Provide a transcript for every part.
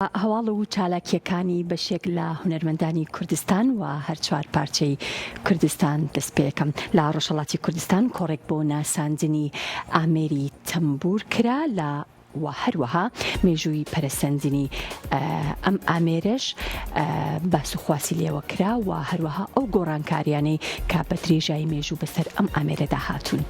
هەواڵ و چالاکیەکانی بەشێک لە هونەرمەندانی کوردستان و هەر چوار پارچەی کوردستان دەست پێکەم لە ڕۆژهەڵاتی کوردستان کۆڕێک بۆ ناساندنی ئامێری تەمبور کرا لە و هەروەها مێژووی پەرەسەندنی ئەم ئامێرەش باسوخواسی لێوە کرا و هەروەها ئەو گۆڕانکاریانەی کە بە درێژایی مێژوو بەسەر ئەم ئامێرەدا هاتوون.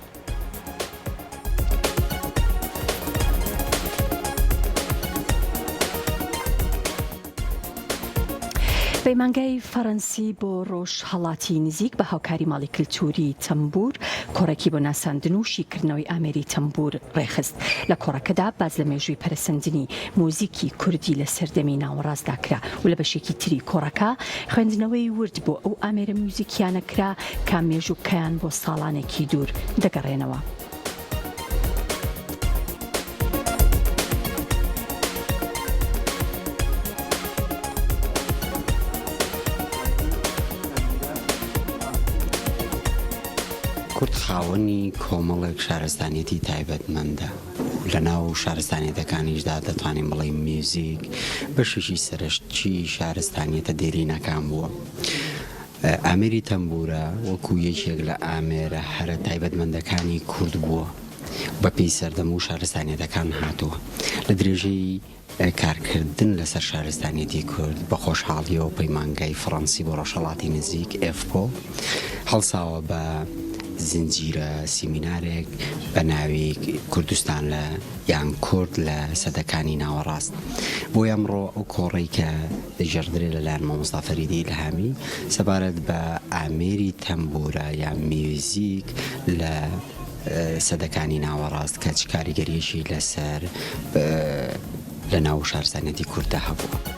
پەیمانگای فەڕەنسی بۆ ڕۆژهەڵاتی نزیک بە هاوکاری ماڵی کلتوری تەمبور کۆڕێکی بۆ ناساندن و شیکردنەوەی ئامێری تەمبور ڕێخست. لە کۆڕەکەدا باز لە مێژووی پەرەسەندنی مۆزیکی کوردی لە سەردەمی ناوەڕاستدا کرا و لە بەشێکی تری کۆڕەکە خوێندنەوەی ورد بۆ ئەو ئامێرە موزیکیانە کرا کە مێژووکەیان بۆ ساڵانێکی دوور دەگەڕێنەوە. کورد خاوەنی کۆمەڵێک شارستانیەتی تایبەتمەندە. لە ناو شارستانیەتەکانیشدا دەتوانین بڵێین میوزیک بەشێکی سەرشتی شارستانیەتە دێرینەکان بووە. ئامێری تەمبورە وەکو یەکێک لە ئامێرە هەرە تایبەتمەندەکانی کورد بووە بە پێی سەردەم و شارستانیەتەکان هاتووە. لە درێژەی کارکردن لەسەر شارستانیەتی کورد بە خۆشحاڵیەوە پەیمانگای فەڕەنسی بۆ ڕۆژهەڵاتی نزیک ئێفپۆ هەڵساوە بە زنجیرە سیمینارێک بە ناوی کوردستان لە یان کورد لە سەدەکانی ناوەڕاست. بۆی ئەمڕۆ ئەو کۆڕەی کە دەژێردرێت لەلایەن مامۆستا فەریدی ئیلهامی سەبارەت بە ئامێری تەمبورە یان میوزیک لە سەدەکانی ناوەڕاست کە چ کاریگەریەشی لەسەر لە ناو شارستانیەتی کورددا هەبووە.